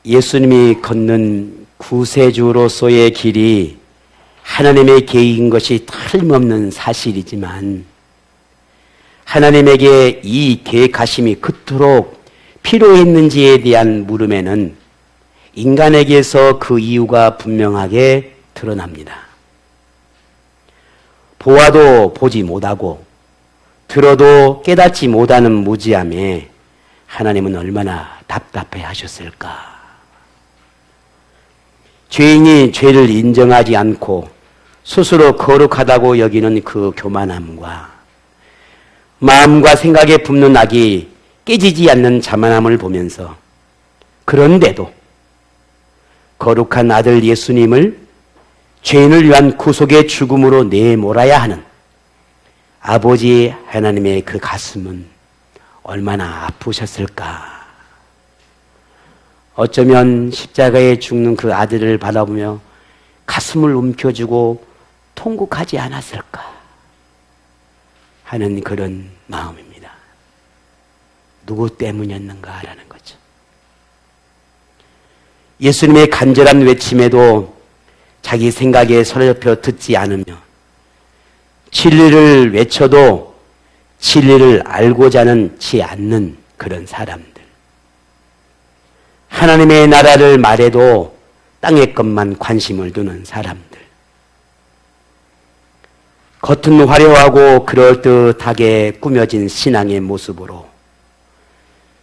예수님이 걷는 구세주로서의 길이 하나님의 계획인 것이 틀림없는 사실이지만 하나님에게 이 계획하심이 그토록 필요했는지에 대한 물음에는 인간에게서 그 이유가 분명하게 드러납니다. 보아도 보지 못하고 들어도 깨닫지 못하는 무지함에 하나님은 얼마나 답답해 하셨을까? 죄인이 죄를 인정하지 않고 스스로 거룩하다고 여기는 그 교만함과 마음과 생각에 품는 악이 깨지지 않는 자만함을 보면서 그런데도 거룩한 아들 예수님을 죄인을 위한 구속의 죽음으로 내몰아야 하는 아버지 하나님의 그 가슴은 얼마나 아프셨을까? 어쩌면 십자가에 죽는 그 아들을 바라보며 가슴을 움켜쥐고 통곡하지 않았을까 하는 그런 마음입니다. 누구 때문이었는가라는 거죠. 예수님의 간절한 외침에도 자기 생각에 서럽혀 듣지 않으며 진리를 외쳐도 진리를 알고자 하지 않는 그런 사람들. 하나님의 나라를 말해도 땅의 것만 관심을 두는 사람들. 겉은 화려하고 그럴듯하게 꾸며진 신앙의 모습으로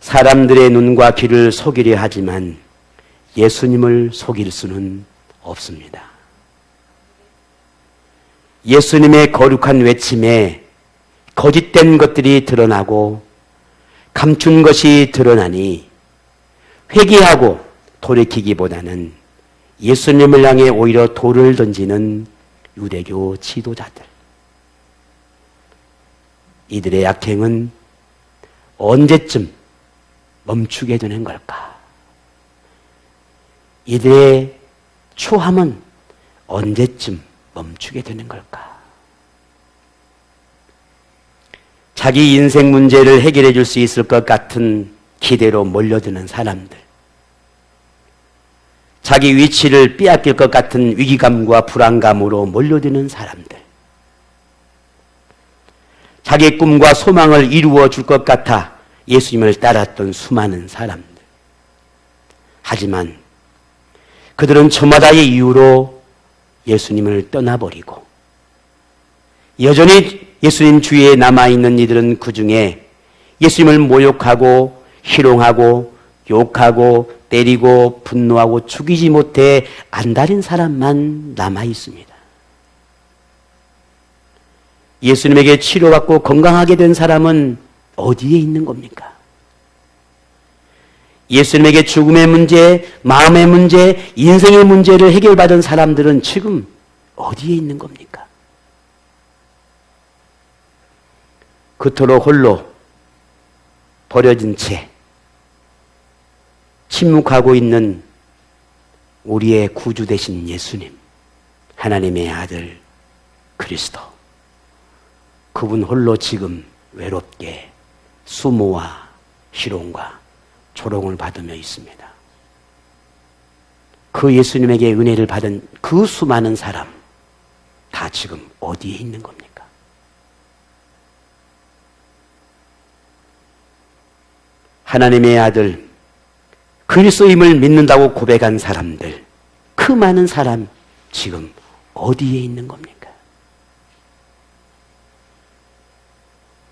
사람들의 눈과 귀를 속이려 하지만 예수님을 속일 수는 없습니다. 예수님의 거룩한 외침에 거짓된 것들이 드러나고 감춘 것이 드러나니 회개하고 돌이키기보다는 예수님을 향해 오히려 돌을 던지는 유대교 지도자들. 이들의 악행은 언제쯤 멈추게 되는 걸까? 이들의 추함은 언제쯤 멈추게 되는 걸까? 자기 인생 문제를 해결해 줄 수 있을 것 같은 기대로 몰려드는 사람들. 자기 위치를 빼앗길 것 같은 위기감과 불안감으로 몰려드는 사람들. 자기 꿈과 소망을 이루어 줄 것 같아 예수님을 따랐던 수많은 사람들. 하지만 그들은 저마다의 이유로 예수님을 떠나버리고 여전히 예수님 주위에 남아있는 이들은 그 중에 예수님을 모욕하고 희롱하고 욕하고 때리고 분노하고 죽이지 못해 안달인 사람만 남아있습니다. 예수님에게 치료받고 건강하게 된 사람은 어디에 있는 겁니까? 예수님에게 죽음의 문제, 마음의 문제, 인생의 문제를 해결받은 사람들은 지금 어디에 있는 겁니까? 그토록 홀로 버려진 채 침묵하고 있는 우리의 구주 되신 예수님, 하나님의 아들 그리스도. 그분 홀로 지금 외롭게 수모와 희롱과 조롱을 받으며 있습니다. 그 예수님에게 은혜를 받은 그 수많은 사람 다 지금 어디에 있는 겁니까? 하나님의 아들 그리스도임을 믿는다고 고백한 사람들, 그 많은 사람 지금 어디에 있는 겁니까?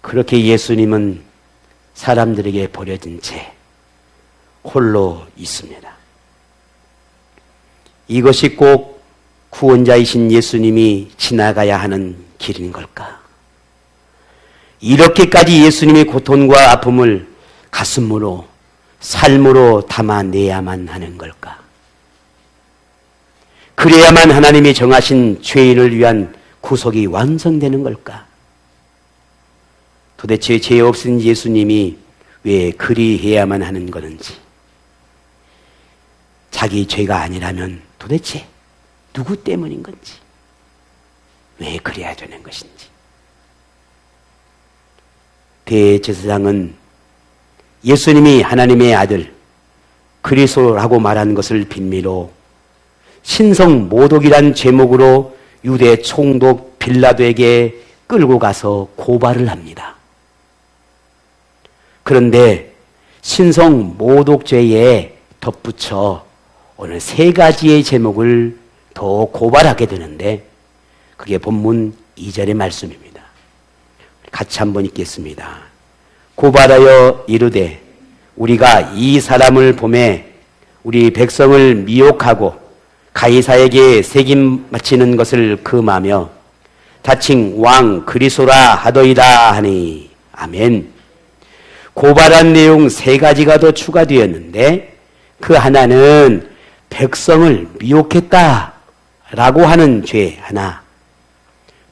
그렇게 예수님은 사람들에게 버려진 채 홀로 있습니다. 이것이 꼭 구원자이신 예수님이 지나가야 하는 길인 걸까? 이렇게까지 예수님의 고통과 아픔을 가슴으로, 삶으로 담아내야만 하는 걸까? 그래야만 하나님이 정하신 죄인을 위한 구속이 완성되는 걸까? 도대체 죄 없으신 예수님이 왜 그리해야만 하는 것인지, 자기 죄가 아니라면 도대체 누구 때문인 건지, 왜 그래야 되는 것인지. 대제사장은 예수님이 하나님의 아들 그리스도라고 말한 것을 빌미로 신성 모독이란 제목으로 유대 총독 빌라도에게 끌고 가서 고발을 합니다. 그런데 신성 모독죄에 덧붙여 오늘 세 가지의 제목을 더 고발하게 되는데 그게 본문 2절의 말씀입니다. 같이 한번 읽겠습니다. 고발하여 이르되 우리가 이 사람을 보매 우리 백성을 미혹하고 가이사에게 세김 바치는 것을 금하며 자칭 왕 그리스도라 하더이다 하니. 아멘. 고발한 내용 세 가지가 더 추가되었는데 그 하나는 백성을 미혹했다라고 하는 죄 하나,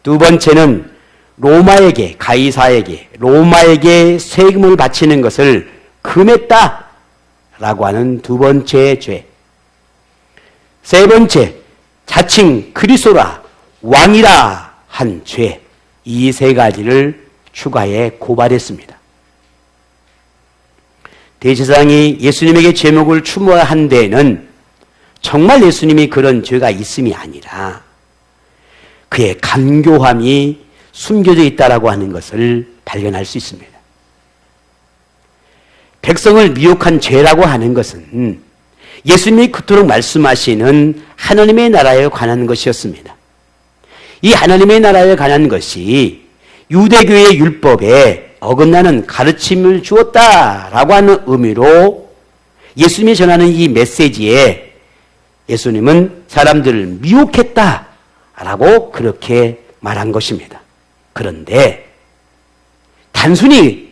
두 번째는 로마에게 가이사에게 로마에게 세금을 바치는 것을 금했다라고 하는 두 번째 죄, 세 번째 자칭 그리스도라 왕이라 한 죄, 이 세 가지를 추가해 고발했습니다. 대제사장이 예수님에게 제목을 추모한 데에는 정말 예수님이 그런 죄가 있음이 아니라 그의 간교함이 숨겨져 있다라고 하는 것을 발견할 수 있습니다. 백성을 미혹한 죄라고 하는 것은 예수님이 그토록 말씀하시는 하나님의 나라에 관한 것이었습니다. 이 하나님의 나라에 관한 것이 유대교의 율법에 어긋나는 가르침을 주었다라고 하는 의미로 예수님이 전하는 이 메시지에 예수님은 사람들을 미혹했다라고 그렇게 말한 것입니다. 그런데 단순히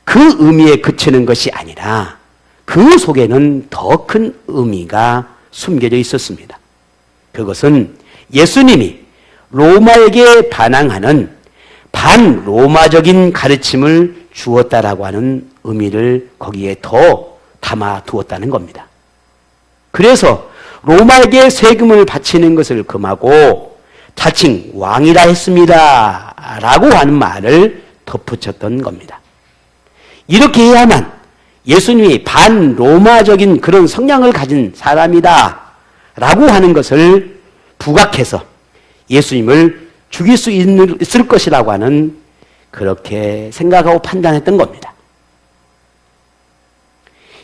그 의미에 그치는 것이 아니라 그 속에는 더 큰 의미가 숨겨져 있었습니다. 그것은 예수님이 로마에게 반항하는 반로마적인 가르침을 주었다라고 하는 의미를 거기에 더 담아 두었다는 겁니다. 그래서 로마에게 세금을 바치는 것을 금하고 자칭 왕이라 했습니다 라고 하는 말을 덧붙였던 겁니다. 이렇게 해야만 예수님이 반로마적인 그런 성향을 가진 사람이다 라고 하는 것을 부각해서 예수님을 죽일 수 있을 것이라고 하는 그렇게 생각하고 판단했던 겁니다.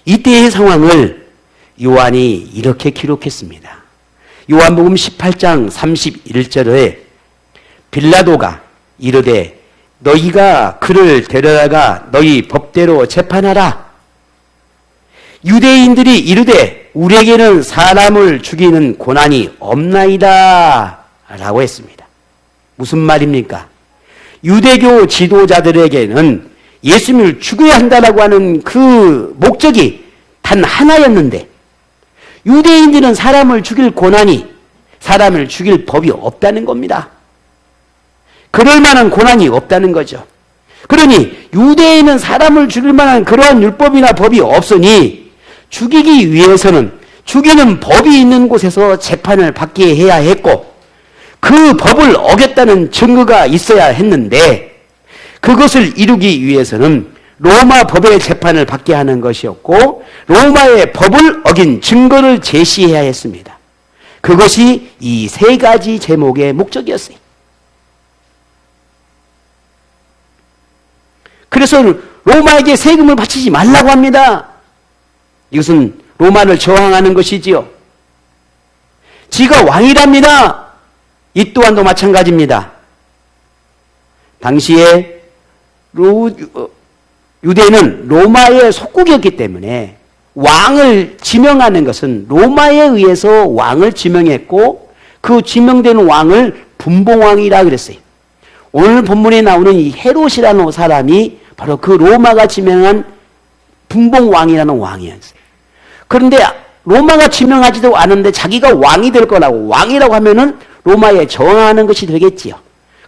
이때의 상황을 요한이 이렇게 기록했습니다. 요한복음 18장 31절에 빌라도가 이르되 너희가 그를 데려다가 너희 법대로 재판하라. 유대인들이 이르되 우리에게는 사람을 죽이는 고난이 없나이다 라고 했습니다. 무슨 말입니까? 유대교 지도자들에게는 예수님을 죽여야 한다라고 하는 그 목적이 단 하나였는데 유대인들은 사람을 죽일 고난이, 사람을 죽일 법이 없다는 겁니다. 그럴 만한 고난이 없다는 거죠. 그러니 유대인은 사람을 죽일 만한 그러한 율법이나 법이 없으니 죽이기 위해서는 죽이는 법이 있는 곳에서 재판을 받게 해야 했고 그 법을 어겼다는 증거가 있어야 했는데 그것을 이루기 위해서는 로마 법의 재판을 받게 하는 것이었고 로마의 법을 어긴 증거를 제시해야 했습니다. 그것이 이 세 가지 제목의 목적이었어요. 그래서 로마에게 세금을 바치지 말라고 합니다. 이것은 로마를 저항하는 것이지요. 지가 왕이랍니다. 이 또한도 마찬가지입니다. 당시에 유대는 로마의 속국이었기 때문에 왕을 지명하는 것은 로마에 의해서 왕을 지명했고 그 지명된 왕을 분봉왕이라 그랬어요. 오늘 본문에 나오는 이 헤롯이라는 사람이 바로 그 로마가 지명한 분봉왕이라는 왕이었어요. 그런데 로마가 지명하지도 않은데 자기가 왕이 될 거라고, 왕이라고 하면은 로마에 저항하는 것이 되겠지요.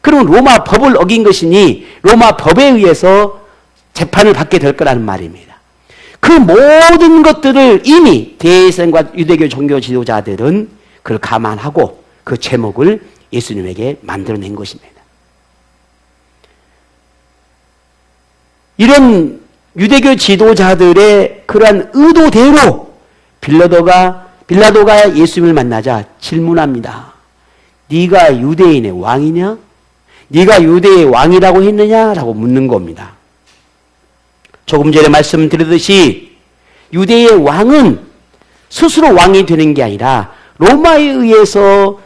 그러면 로마 법을 어긴 것이니 로마 법에 의해서 재판을 받게 될 거라는 말입니다. 그 모든 것들을 이미 대제사장과 유대교 종교 지도자들은 그걸 감안하고 그 제목을 예수님에게 만들어낸 것입니다. 이런 유대교 지도자들의 그러한 의도대로 빌라도가 예수님을 만나자 질문합니다. 네가 유대인의 왕이냐? 네가 유대의 왕이라고 했느냐? 라고 묻는 겁니다. 조금 전에 말씀드렸듯이 유대의 왕은 스스로 왕이 되는 게 아니라 로마에 의해서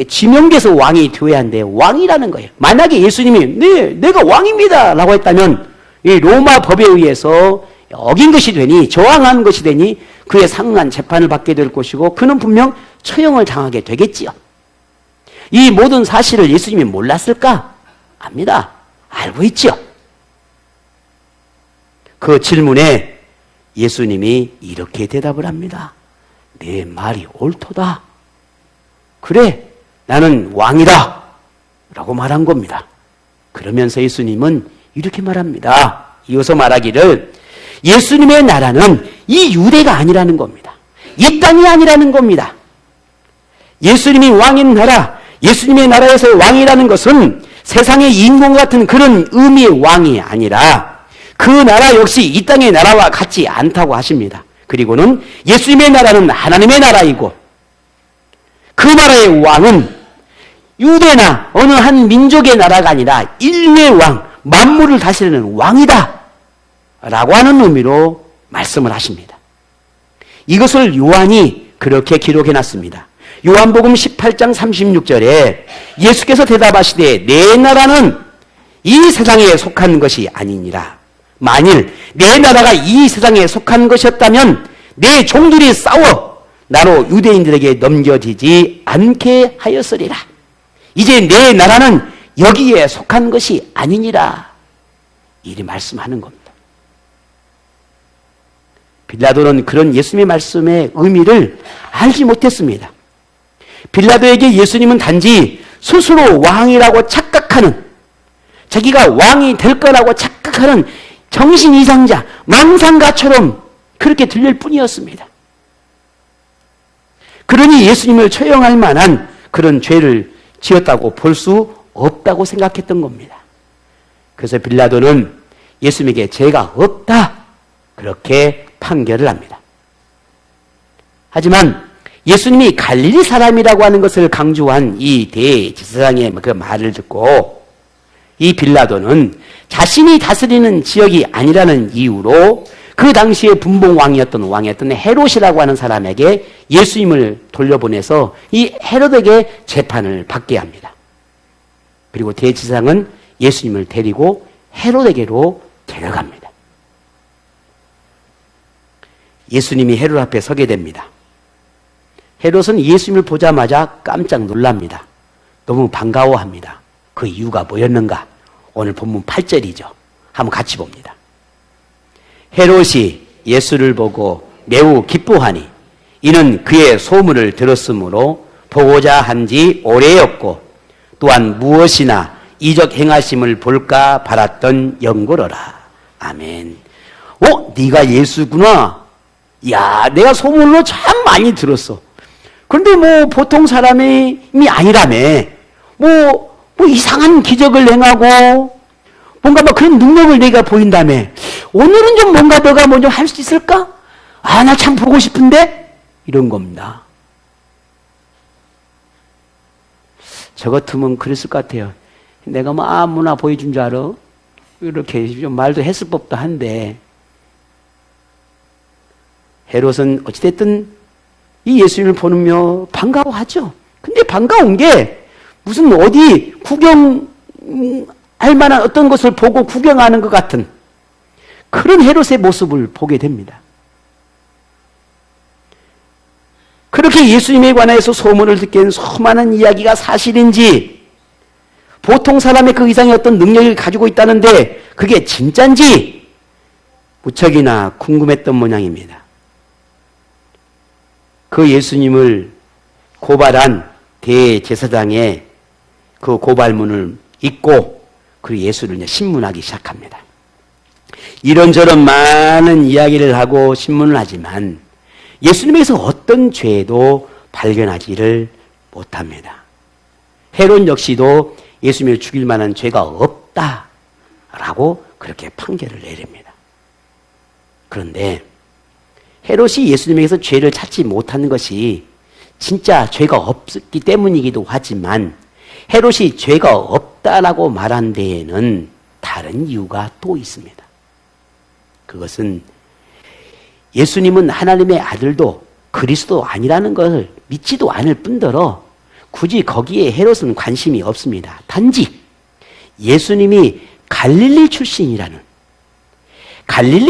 지명돼서 왕이 되어야 한대. 왕이라는 거예요. 만약에 예수님이 내가 왕입니다 라고 했다면 이 로마 법에 의해서 어긴 것이 되니, 저항한 것이 되니 그에 상응한 재판을 받게 될 것이고 그는 분명 처형을 당하게 되겠지요. 이 모든 사실을 예수님이 몰랐을까? 압니다. 알고 있죠. 그 질문에 예수님이 이렇게 대답을 합니다. 내 말이 옳도다. 그래, 나는 왕이다 라고 말한 겁니다. 그러면서 예수님은 이렇게 말합니다. 이어서 말하기를 예수님의 나라는 이 유대가 아니라는 겁니다. 이 땅이 아니라는 겁니다. 예수님이 왕인 나라, 예수님의 나라에서 왕이라는 것은 세상의 인공 같은 그런 의미의 왕이 아니라 그 나라 역시 이 땅의 나라와 같지 않다고 하십니다. 그리고는 예수님의 나라는 하나님의 나라이고 그 나라의 왕은 유대나 어느 한 민족의 나라가 아니라 인류의 왕, 만물을 다스리는 왕이다 라고 하는 의미로 말씀을 하십니다. 이것을 요한이 그렇게 기록해놨습니다. 요한복음 18장 36절에 예수께서 대답하시되 내 나라는 이 세상에 속한 것이 아니니라. 만일 내 나라가 이 세상에 속한 것이었다면 내 종들이 싸워 나로 유대인들에게 넘겨지지 않게 하였으리라. 이제 내 나라는 여기에 속한 것이 아니니라. 이리 말씀하는 겁니다. 빌라도는 그런 예수님의 말씀의 의미를 알지 못했습니다. 빌라도에게 예수님은 단지 스스로 왕이라고 착각하는, 자기가 왕이 될 거라고 착각하는 정신 이상자, 망상가처럼 그렇게 들릴 뿐이었습니다. 그러니 예수님을 처형할 만한 그런 죄를 지었다고 볼 수 없다고 생각했던 겁니다. 그래서 빌라도는 예수님에게 죄가 없다 그렇게 판결을 합니다. 하지만 예수님이 갈릴리 사람이라고 하는 것을 강조한 이 대제사장의 그 말을 듣고 이 빌라도는 자신이 다스리는 지역이 아니라는 이유로 그 당시에 분봉왕이었던 헤롯이라고 하는 사람에게 예수님을 돌려보내서 이 헤롯에게 재판을 받게 합니다. 그리고 대제사장은 예수님을 데리고 헤롯에게로 데려갑니다. 예수님이 헤롯 앞에 서게 됩니다. 헤롯은 예수님을 보자마자 깜짝 놀랍니다. 너무 반가워합니다. 그 이유가 뭐였는가? 오늘 본문 8절이죠. 한번 같이 봅니다. 헤롯이 예수를 보고 매우 기뻐하니 이는 그의 소문을 들었으므로 보고자 한지 오래였고 또한 무엇이나 이적 행하심을 볼까 바랐던 영고로라. 아멘. 네가 예수구나. 야, 내가 소문으로 참 많이 들었어. 그런데 뭐 보통 사람이 아니라며. 뭐 이상한 기적을 행하고 뭔가 뭐 그런 능력을 내가 보인다며. 오늘은 좀 뭔가 너가 뭐 좀 할 수 있을까? 아, 나 참 보고 싶은데? 이런 겁니다. 저 같으면 그랬을 것 같아요. 내가 뭐 아무나 보여준 줄 알아? 이렇게 좀 말도 했을 법도 한데 헤롯은 어찌됐든 이 예수님을 보며 반가워하죠. 근데 반가운 게 무슨 어디 구경할 만한 어떤 것을 보고 구경하는 것 같은 그런 헤롯의 모습을 보게 됩니다. 그렇게 예수님에 관해서 소문을 듣게 된 수많은 이야기가 사실인지 보통 사람의 그 이상의 어떤 능력을 가지고 있다는데 그게 진짠지 무척이나 궁금했던 모양입니다. 그 예수님을 고발한 대제사장의 그 고발문을 읽고 그 예수를 신문하기 시작합니다. 이런저런 많은 이야기를 하고 신문을 하지만 예수님에게서 어떤 죄도 발견하지를 못합니다. 헤롯 역시도 예수님을 죽일 만한 죄가 없다라고 그렇게 판결을 내립니다. 그런데 헤롯이 예수님에게서 죄를 찾지 못하는 것이 진짜 죄가 없기 때문이기도 하지만 헤롯이 죄가 없다라고 말한 데에는 다른 이유가 또 있습니다. 그것은 예수님은 하나님의 아들도 그리스도 아니라는 것을 믿지도 않을 뿐더러 굳이 거기에 헤롯은 관심이 없습니다. 단지 예수님이 갈릴리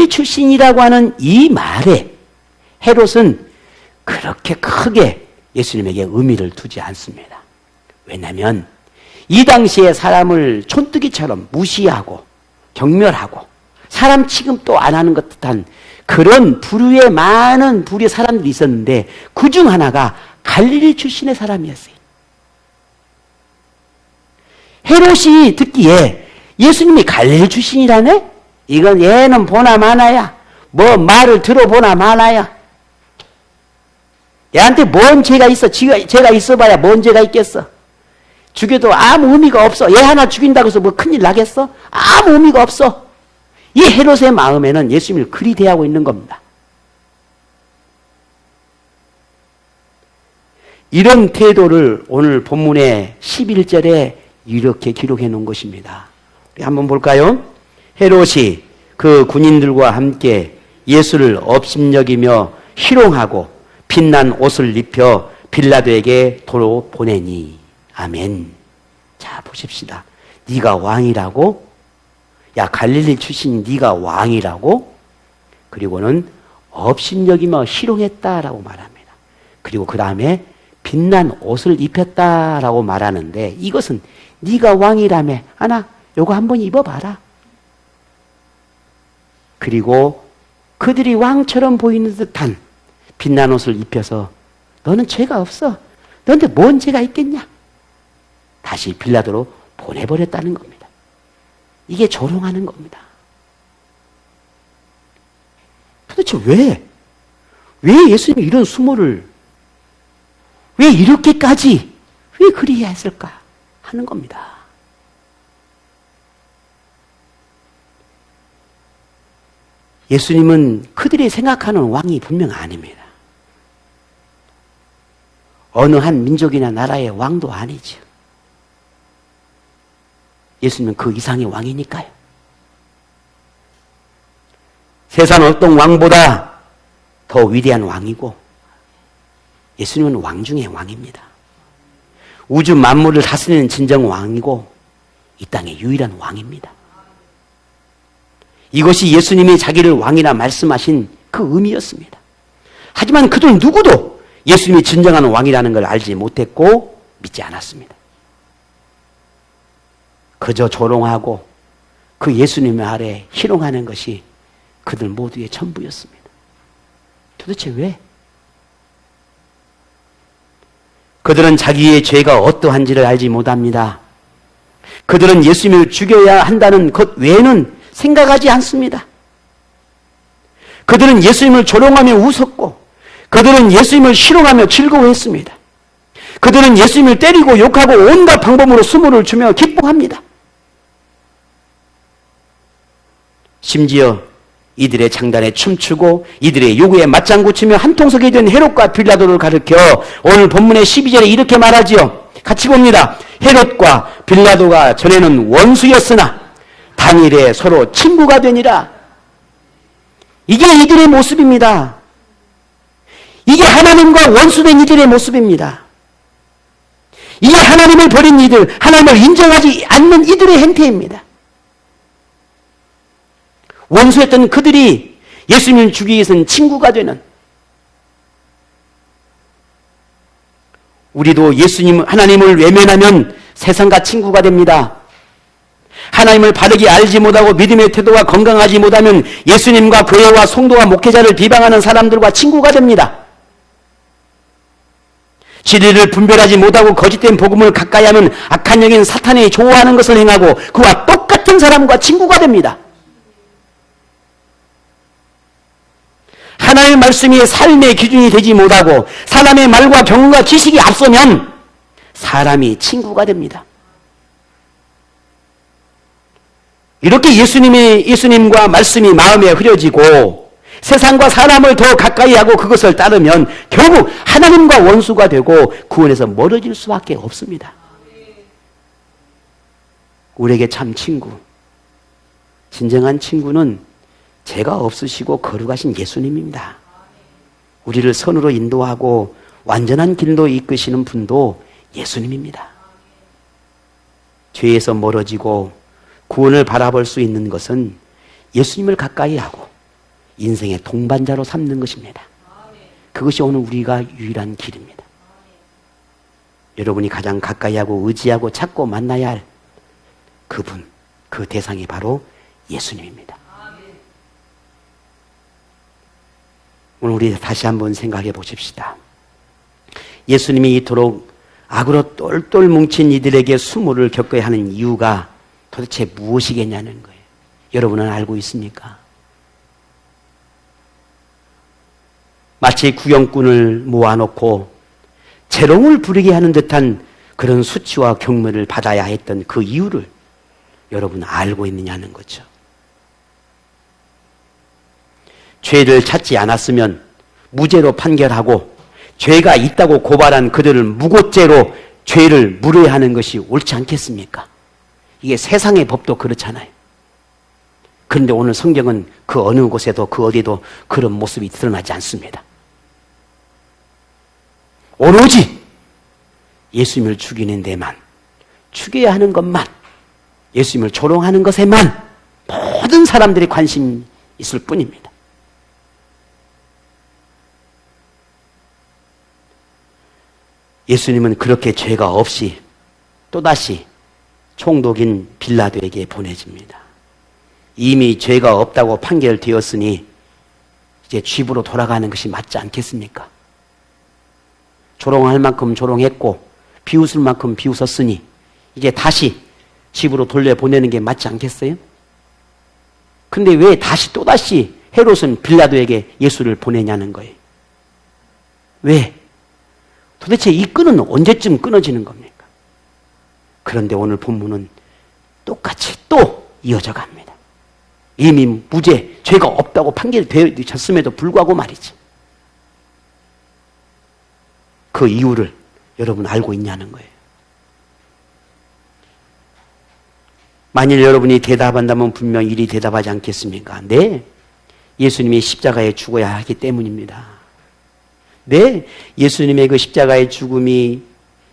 출신이라고 하는 이 말에 헤롯은 그렇게 크게 예수님에게 의미를 두지 않습니다. 왜냐하면 이 당시에 사람을 촌뜨기처럼 무시하고 경멸하고 사람 취급도 안 하는 것 듯한 그런 부류의 많은 부류의 사람들이 있었는데 그 중 하나가 갈릴리 출신의 사람이었어요. 헤롯이 듣기에 예수님이 갈릴리 출신이라네? 이건 얘는 보나 마나야. 뭐 말을 들어보나 마나야. 얘한테 뭔 죄가 있어? 죄가 있어봐야 뭔 죄가 있겠어? 죽여도 아무 의미가 없어. 얘 하나 죽인다고 해서 뭐 큰일 나겠어? 아무 의미가 없어. 이 헤롯의 마음에는 예수님을 그리 대하고 있는 겁니다. 이런 태도를 오늘 본문의 11절에 이렇게 기록해 놓은 것입니다. 우리 한번 볼까요? 헤롯이 그 군인들과 함께 예수를 업심여기며 희롱하고 빛난 옷을 입혀 빌라도에게 도로 보내니. 아멘. 자, 보십시다. 네가 왕이라고? 야, 갈릴리 출신 네가 왕이라고? 그리고는 업심여기며 희롱했다라고 말합니다. 그리고 그 다음에 빛난 옷을 입혔다라고 말하는데 이것은 네가 왕이라며 하나 요거 한번 입어봐라. 그리고 그들이 왕처럼 보이는 듯한 빛난 옷을 입혀서 너는 죄가 없어. 너한테 뭔 죄가 있겠냐? 다시 빌라도로 보내버렸다는 겁니다. 이게 조롱하는 겁니다. 도대체 왜 예수님이 이런 수모를 왜 이렇게까지 왜 그리해야 했을까 하는 겁니다. 예수님은 그들이 생각하는 왕이 분명 아닙니다. 어느 한 민족이나 나라의 왕도 아니죠. 예수님은 그 이상의 왕이니까요. 세상 어떤 왕보다 더 위대한 왕이고 예수님은 왕 중의 왕입니다. 우주 만물을 다스리는 진정 왕이고 이 땅의 유일한 왕입니다. 이것이 예수님이 자기를 왕이라 말씀하신 그 의미였습니다. 하지만 그들 누구도 예수님이 진정한 왕이라는 걸 알지 못했고 믿지 않았습니다. 그저 조롱하고 그 예수님의 아래 희롱하는 것이 그들 모두의 전부였습니다. 도대체 왜? 그들은 자기의 죄가 어떠한지를 알지 못합니다. 그들은 예수님을 죽여야 한다는 것 외에는 생각하지 않습니다. 그들은 예수님을 조롱하며 웃었고 그들은 예수님을 희롱하며 즐거워했습니다. 그들은 예수님을 때리고 욕하고 온갖 방법으로 수모를 주며 기뻐합니다. 심지어 이들의 장단에 춤추고 이들의 요구에 맞장구 치며 한통속이 된 헤롯과 빌라도를 가리켜 오늘 본문의 12절에 이렇게 말하지요. 같이 봅니다. 헤롯과 빌라도가 전에는 원수였으나 당일에 서로 친구가 되니라. 이게 이들의 모습입니다. 이게 하나님과 원수된 이들의 모습입니다. 이게 하나님을 버린 이들, 하나님을 인정하지 않는 이들의 행태입니다. 원수였던 그들이 예수님을 죽이기 위해서는 친구가 되는, 우리도 예수님, 하나님을 외면하면 세상과 친구가 됩니다. 하나님을 바르게 알지 못하고 믿음의 태도가 건강하지 못하면 예수님과 교회와 성도와 목회자를 비방하는 사람들과 친구가 됩니다. 진리를 분별하지 못하고 거짓된 복음을 가까이 하면 악한 영인 사탄이 좋아하는 것을 행하고 그와 똑같은 사람과 친구가 됩니다. 하나님의 말씀이 삶의 기준이 되지 못하고 사람의 말과 경험과 지식이 앞서면 사람이 친구가 됩니다. 이렇게 예수님과 말씀이 마음에 흐려지고 세상과 사람을 더 가까이 하고 그것을 따르면 결국 하나님과 원수가 되고 구원에서 멀어질 수밖에 없습니다. 우리에게 참 친구, 진정한 친구는 죄가 없으시고 거룩하신 예수님입니다. 우리를 선으로 인도하고 완전한 길로 이끄시는 분도 예수님입니다. 죄에서 멀어지고 구원을 바라볼 수 있는 것은 예수님을 가까이 하고 인생의 동반자로 삼는 것입니다. 그것이 오늘 우리가 유일한 길입니다. 여러분이 가장 가까이 하고 의지하고 찾고 만나야 할 그분, 그 대상이 바로 예수님입니다. 오늘 우리 다시 한번 생각해 보십시다. 예수님이 이토록 악으로 똘똘 뭉친 이들에게 수모를 겪어야 하는 이유가 도대체 무엇이겠냐는 거예요. 여러분은 알고 있습니까? 마치 구경꾼을 모아놓고 재롱을 부리게 하는 듯한 그런 수치와 경멸을 받아야 했던 그 이유를 여러분 알고 있느냐는 거죠. 죄를 찾지 않았으면 무죄로 판결하고 죄가 있다고 고발한 그들을 무고죄로 죄를 물어야 하는 것이 옳지 않겠습니까? 이게 세상의 법도 그렇잖아요. 그런데 오늘 성경은 그 어느 곳에도 그 어디도 그런 모습이 드러나지 않습니다. 오로지 예수님을 죽이는 데만, 죽여야 하는 것만, 예수님을 조롱하는 것에만 모든 사람들이 관심이 있을 뿐입니다. 예수님은 그렇게 죄가 없이 또다시 총독인 빌라도에게 보내집니다. 이미 죄가 없다고 판결되었으니 이제 집으로 돌아가는 것이 맞지 않겠습니까? 조롱할 만큼 조롱했고 비웃을 만큼 비웃었으니 이제 다시 집으로 돌려보내는 게 맞지 않겠어요? 근데 왜 다시 또다시 헤롯은 빌라도에게 예수를 보내냐는 거예요. 왜? 도대체 이 끈은 언제쯤 끊어지는 겁니까? 그런데 오늘 본문은 똑같이 또 이어져 갑니다. 이미 무죄, 죄가 없다고 판결되었음에도 불구하고 말이지. 그 이유를 여러분 알고 있냐는 거예요. 만일 여러분이 대답한다면 분명 이리 대답하지 않겠습니까? 네, 예수님이 십자가에 죽어야 하기 때문입니다. 네, 예수님의 그 십자가의 죽음이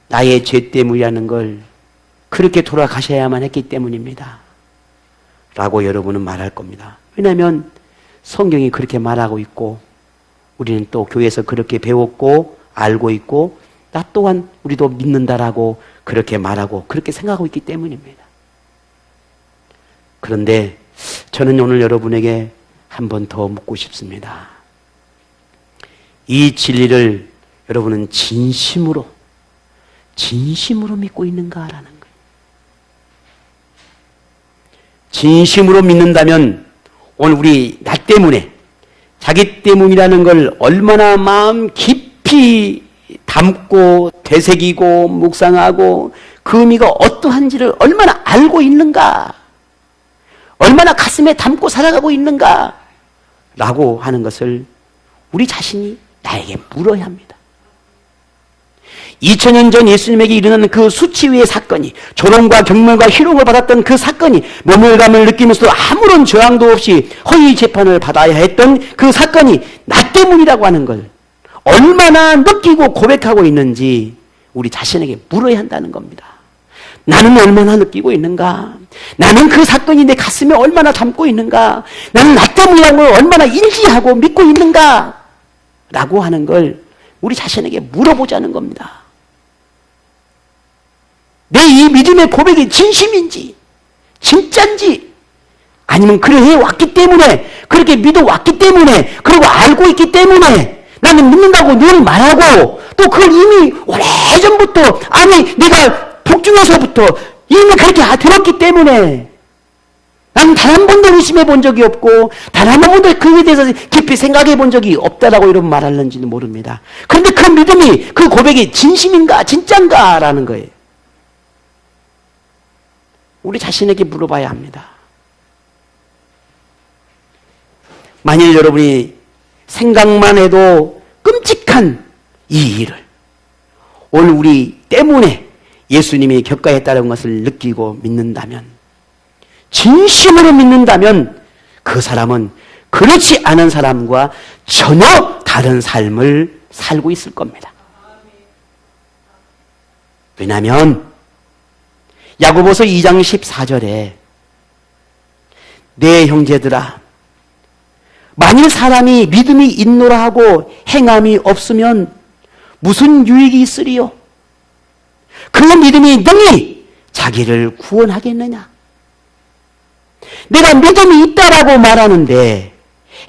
나의 죄 때문이라는 걸 그렇게 돌아가셔야만 했기 때문입니다. 라고 여러분은 말할 겁니다. 왜냐하면 성경이 그렇게 말하고 있고 우리는 또 교회에서 그렇게 배웠고 알고 있고 나 또한 우리도 믿는다라고 그렇게 말하고 그렇게 생각하고 있기 때문입니다. 그런데 저는 오늘 여러분에게 한 번 더 묻고 싶습니다. 이 진리를 여러분은 진심으로 믿고 있는가라는 거예요. 진심으로 믿는다면 오늘 우리 나 때문에 자기 때문이라는 걸 얼마나 마음 깊이 담고 되새기고 묵상하고 그 의미가 어떠한지를 얼마나 알고 있는가, 얼마나 가슴에 담고 살아가고 있는가 라고 하는 것을 우리 자신이 나에게 물어야 합니다. 2000년 전 예수님에게 일어난 그 수치위의 사건이, 조롱과 경멸과 희롱을 받았던 그 사건이, 모멸감을 느끼면서도 아무런 저항도 없이 허위 재판을 받아야 했던 그 사건이 나 때문이라고 하는 걸 얼마나 느끼고 고백하고 있는지 우리 자신에게 물어야 한다는 겁니다. 나는 얼마나 느끼고 있는가? 나는 그 사건이 내 가슴에 얼마나 담고 있는가? 나는 나 때문이라는 걸 얼마나 인지하고 믿고 있는가? 라고 하는 걸 우리 자신에게 물어보자는 겁니다. 내 이 믿음의 고백이 진심인지, 진짠지, 아니면 그래 해왔기 때문에, 그렇게 믿어왔기 때문에, 그리고 알고 있기 때문에 나는 믿는다고 늘 말하고 또 그걸 이미 오래전부터, 아니 내가 복중에서부터 이미 그렇게 들었기 때문에 나는 단 한 번도 의심해 본 적이 없고 단 한 번도 그에 대해서 깊이 생각해 본 적이 없다라고 이런 말하는지는 모릅니다. 그런데 그 믿음이, 그 고백이 진심인가 진짠가 라는 거예요. 우리 자신에게 물어봐야 합니다. 만일 여러분이 생각만 해도 끔찍한 이 일을 오늘 우리 때문에 예수님이 겪어했다는 것을 느끼고 믿는다면, 진심으로 믿는다면 그 사람은 그렇지 않은 사람과 전혀 다른 삶을 살고 있을 겁니다. 왜냐하면 야고보서 2장 14절에 내 형제들아, 만일 사람이 믿음이 있노라 하고 행함이 없으면 무슨 유익이 있으리요? 그 믿음이 능히 자기를 구원하겠느냐? 내가 믿음이 있다라고 말하는데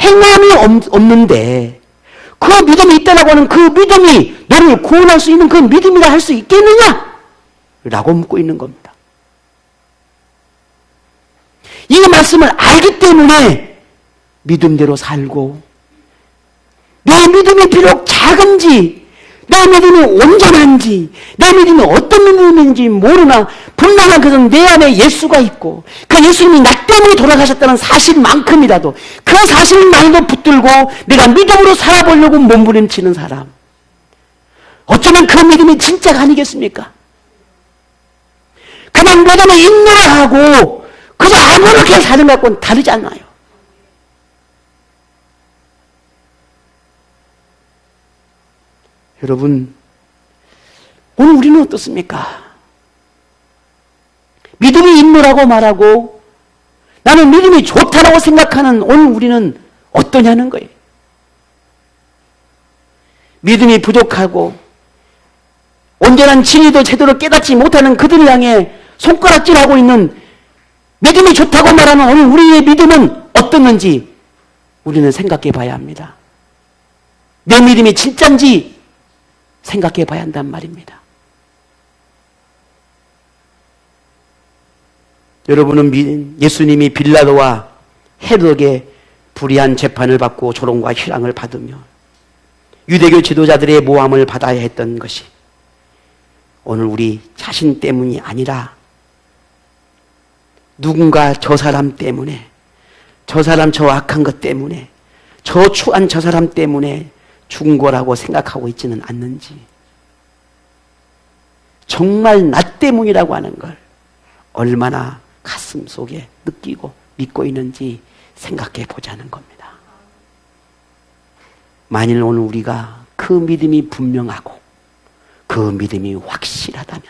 행함이 없는데 그 믿음이 있다라고 하는 그 믿음이 너를 구원할 수 있는 그 믿음이라 할 수 있겠느냐? 라고 묻고 있는 겁니다. 이 말씀을 알기 때문에 믿음대로 살고, 내 믿음이 비록 작은지, 내 믿음이 온전한지, 내 믿음이 어떤 믿음인지 모르나 분명한 것은 내 안에 예수가 있고 그 예수님이 나 때문에 돌아가셨다는 사실만큼이라도 그 사실만도 붙들고 내가 믿음으로 살아보려고 몸부림치는 사람, 어쩌면 그 믿음이 진짜가 아니겠습니까? 그냥 믿음이 있노라 하고 그저 아무렇게 사는 것과는 다르지 않아요. 여러분, 오늘 우리는 어떻습니까? 믿음이 있노라고 말하고 나는 믿음이 좋다라고 생각하는 오늘 우리는 어떠냐는 거예요. 믿음이 부족하고 온전한 진리도 제대로 깨닫지 못하는 그들을 향해 손가락질하고 있는, 믿음이 좋다고 말하는 오늘 우리의 믿음은 어떻는지 우리는 생각해 봐야 합니다. 내 믿음이 진짜인지 생각해 봐야 한단 말입니다. 여러분은 예수님이 빌라도와 헤롯에게 불의한 재판을 받고 조롱과 희랑을 받으며 유대교 지도자들의 모함을 받아야 했던 것이 오늘 우리 자신 때문이 아니라 누군가 저 사람 때문에, 저 사람 저 악한 것 때문에, 저 추한 저 사람 때문에 죽은 거라고 생각하고 있지는 않는지, 정말 나 때문이라고 하는 걸 얼마나 가슴 속에 느끼고 믿고 있는지 생각해 보자는 겁니다. 만일 오늘 우리가 그 믿음이 분명하고 그 믿음이 확실하다면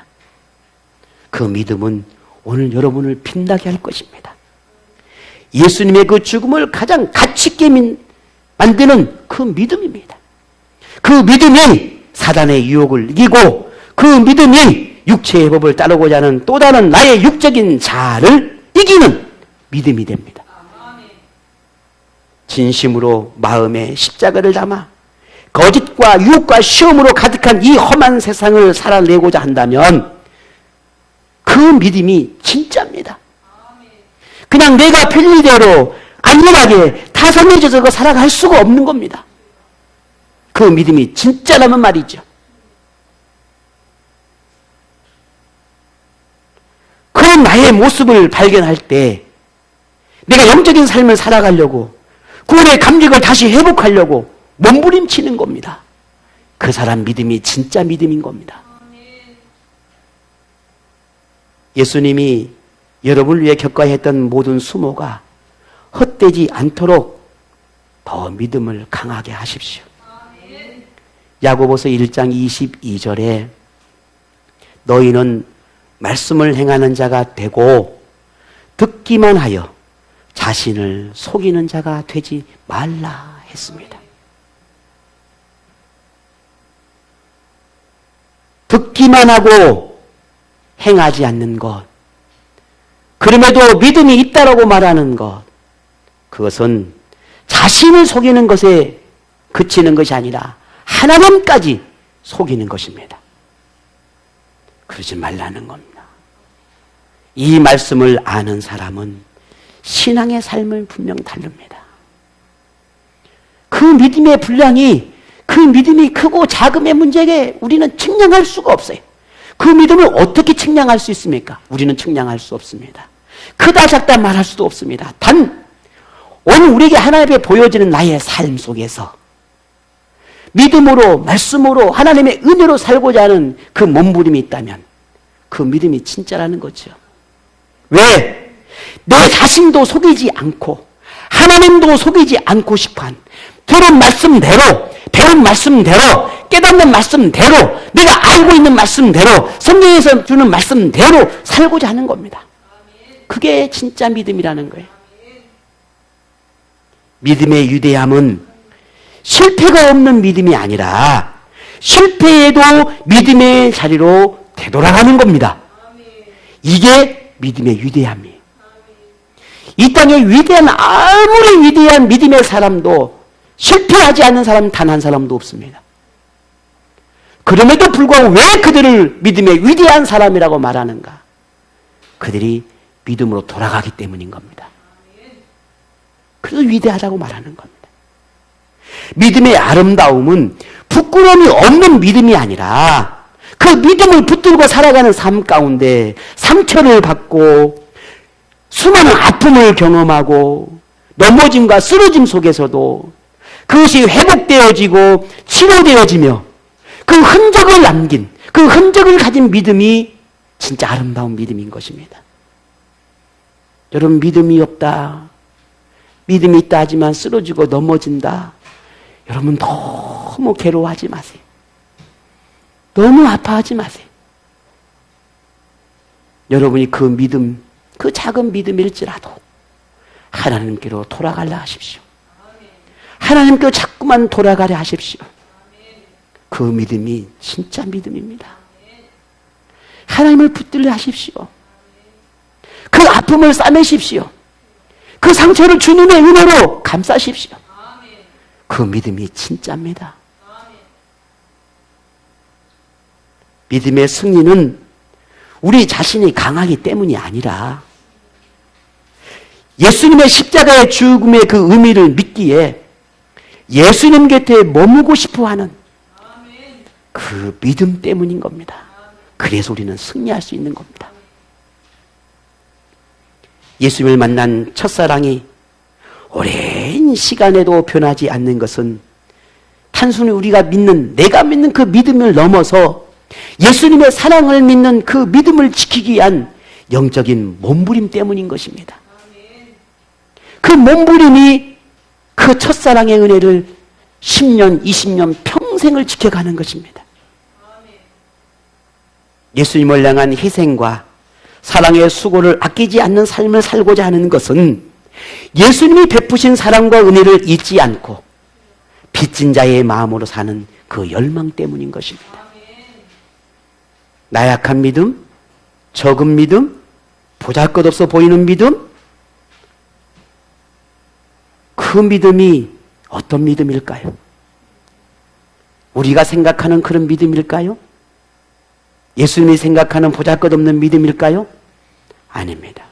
그 믿음은 오늘 여러분을 빛나게 할 것입니다. 예수님의 그 죽음을 가장 가치 있게 만드는 그 믿음입니다. 그 믿음이 사단의 유혹을 이기고 그 믿음이 육체의 법을 따르고자 하는 또 다른 나의 육적인 자아를 이기는 믿음이 됩니다. 진심으로 마음에 십자가를 담아 거짓과 유혹과 시험으로 가득한 이 험한 세상을 살아내고자 한다면 그 믿음이 진짜입니다. 그냥 내가 편리대로 안일하게 타성해져서 살아갈 수가 없는 겁니다. 그 믿음이 진짜라면 말이죠. 그런 나의 모습을 발견할 때 내가 영적인 삶을 살아가려고 구원의 감격을 다시 회복하려고 몸부림치는 겁니다. 그 사람 믿음이 진짜 믿음인 겁니다. 예수님이 여러분을 위해 겪어야 했던 모든 수모가 헛되지 않도록 더 믿음을 강하게 하십시오. 야고보서 1장 22절에 너희는 말씀을 행하는 자가 되고 듣기만 하여 자신을 속이는 자가 되지 말라 했습니다. 듣기만 하고 행하지 않는 것, 그럼에도 믿음이 있다라고 말하는 것, 그것은 자신을 속이는 것에 그치는 것이 아니라 하나님까지 속이는 것입니다. 그러지 말라는 겁니다. 이 말씀을 아는 사람은 신앙의 삶을 분명 다릅니다. 그 믿음의 분량이, 그 믿음이 크고 작음의 문제에 우리는 측량할 수가 없어요. 그 믿음을 어떻게 측량할 수 있습니까? 우리는 측량할 수 없습니다. 크다 작다 말할 수도 없습니다. 단 오늘 우리에게 하나님께 보여지는 나의 삶 속에서 믿음으로, 말씀으로, 하나님의 은혜로 살고자 하는 그 몸부림이 있다면 그 믿음이 진짜라는 거죠. 왜? 내 자신도 속이지 않고 하나님도 속이지 않고 싶어한 들은 말씀대로, 배운 말씀대로, 깨닫는 말씀대로, 내가 알고 있는 말씀대로, 성경에서 주는 말씀대로 살고자 하는 겁니다. 그게 진짜 믿음이라는 거예요. 믿음의 위대함은 실패가 없는 믿음이 아니라 실패에도 믿음의 자리로 되돌아가는 겁니다. 이게 믿음의 위대함이에요. 이 땅에 위대한, 아무리 위대한 믿음의 사람도 실패하지 않는 사람 단 한 사람도 없습니다. 그럼에도 불구하고 왜 그들을 믿음의 위대한 사람이라고 말하는가? 그들이 믿음으로 돌아가기 때문인 겁니다. 그래서 위대하다고 말하는 겁니다. 믿음의 아름다움은 부끄러움이 없는 믿음이 아니라 그 믿음을 붙들고 살아가는 삶 가운데 상처를 받고 수많은 아픔을 경험하고 넘어짐과 쓰러짐 속에서도 그것이 회복되어지고 치료되어지며 그 흔적을 남긴, 그 흔적을 가진 믿음이 진짜 아름다운 믿음인 것입니다. 여러분, 믿음이 없다, 믿음이 있다 하지만 쓰러지고 넘어진다, 여러분 너무 괴로워하지 마세요. 너무 아파하지 마세요. 여러분이 그 믿음, 그 작은 믿음일지라도 하나님께로 돌아가려 하십시오. 하나님께로 자꾸만 돌아가려 하십시오. 그 믿음이 진짜 믿음입니다. 하나님을 붙들려 하십시오. 그 아픔을 싸매십시오. 그 상처를 주님의 은혜로 감싸십시오. 그 믿음이 진짜입니다. 믿음의 승리는 우리 자신이 강하기 때문이 아니라 예수님의 십자가의 죽음의 그 의미를 믿기에 예수님 곁에 머무고 싶어하는 그 믿음 때문인 겁니다. 그래서 우리는 승리할 수 있는 겁니다. 예수님을 만난 첫사랑이 오랜 시간에도 변하지 않는 것은 단순히 우리가 믿는, 내가 믿는 그 믿음을 넘어서 예수님의 사랑을 믿는 그 믿음을 지키기 위한 영적인 몸부림 때문인 것입니다. 그 몸부림이 그 첫사랑의 은혜를 10년, 20년, 평생을 지켜가는 것입니다. 예수님을 향한 희생과 사랑의 수고를 아끼지 않는 삶을 살고자 하는 것은 예수님이 베푸신 사랑과 은혜를 잊지 않고 빚진 자의 마음으로 사는 그 열망 때문인 것입니다. 나약한 믿음, 적은 믿음, 보잘것없어 보이는 믿음, 그 믿음이 어떤 믿음일까요? 우리가 생각하는 그런 믿음일까요? 예수님이 생각하는 보잘것없는 믿음일까요? 아닙니다.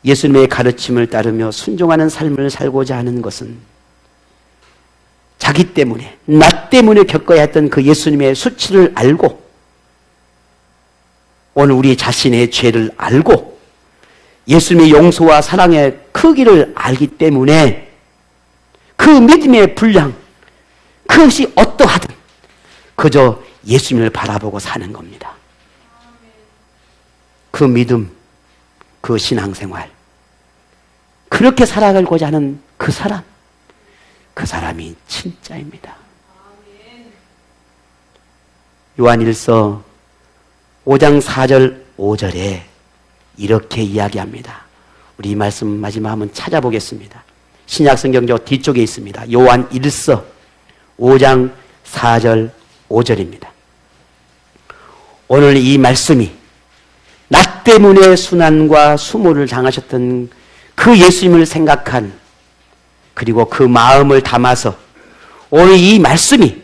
예수님의 가르침을 따르며 순종하는 삶을 살고자 하는 것은 자기 때문에, 나 때문에 겪어야 했던 그 예수님의 수치를 알고 오늘 우리 자신의 죄를 알고 예수님의 용서와 사랑의 크기를 알기 때문에 그 믿음의 분량, 그것이 어떠하든 그저 예수님을 바라보고 사는 겁니다. 그 믿음, 그 신앙생활, 그렇게 살아가고자 하는 그 사람이 진짜입니다. 요한일서 5장 4절 5절에 이렇게 이야기합니다. 우리 이 말씀 마지막 한번 찾아보겠습니다. 신약성경 저 뒤쪽에 있습니다. 요한일서 5장 4절 5절입니다. 오늘 이 말씀이 나 때문에 순환과 수모를 당하셨던 그 예수님을 생각한, 그리고 그 마음을 담아서 오늘 이 말씀이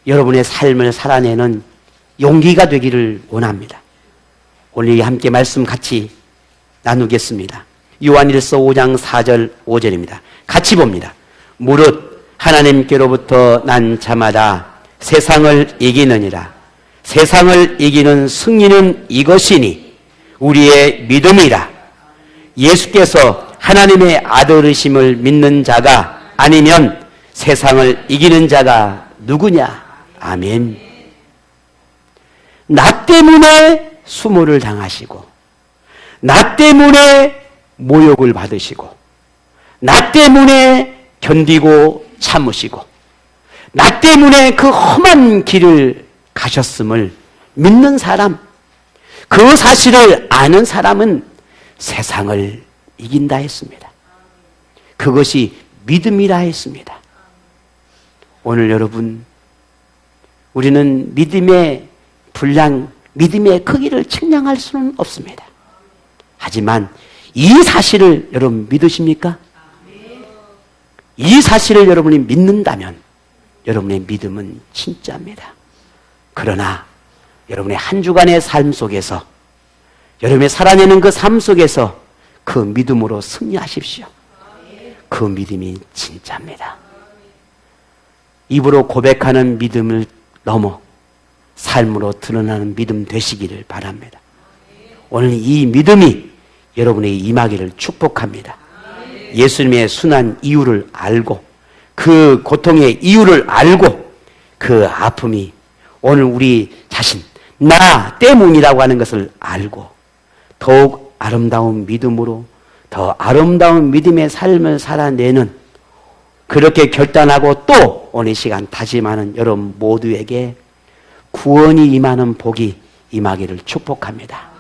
여러분의 삶을 살아내는 용기가 되기를 원합니다. 오늘 함께 말씀 같이 나누겠습니다. 요한일서 5장 4절 5절입니다. 같이 봅니다. 무릇 하나님께로부터 난 자마다 세상을 이기느니라. 세상을 이기는 승리는 이것이니 우리의 믿음이라. 예수께서 하나님의 아들이심을 믿는 자가 아니면 세상을 이기는 자가 누구냐? 아멘. 나 때문에 수모를 당하시고, 나 때문에 모욕을 받으시고, 나 때문에 견디고 참으시고, 나 때문에 그 험한 길을 가셨음을 믿는 사람, 그 사실을 아는 사람은 세상을 이긴다 했습니다. 그것이 믿음이라 했습니다. 오늘 여러분, 우리는 믿음의 분량, 믿음의 크기를 측량할 수는 없습니다. 하지만 이 사실을 여러분 믿으십니까? 이 사실을 여러분이 믿는다면 여러분의 믿음은 진짜입니다. 그러나 여러분의 한 주간의 삶 속에서, 여러분의 살아내는 그 삶 속에서 그 믿음으로 승리하십시오. 그 믿음이 진짜입니다. 입으로 고백하는 믿음을 넘어 삶으로 드러나는 믿음 되시기를 바랍니다. 오늘 이 믿음이 여러분의 임하기를 축복합니다. 예수님의 순한 이유를 알고, 그 고통의 이유를 알고, 그 아픔이 오늘 우리 자신, 나 때문이라고 하는 것을 알고 더욱 아름다운 믿음으로 더 아름다운 믿음의 삶을 살아내는, 그렇게 결단하고 또 오늘 시간 다짐하는 여러분 모두에게 구원이 임하는 복이 임하기를 축복합니다.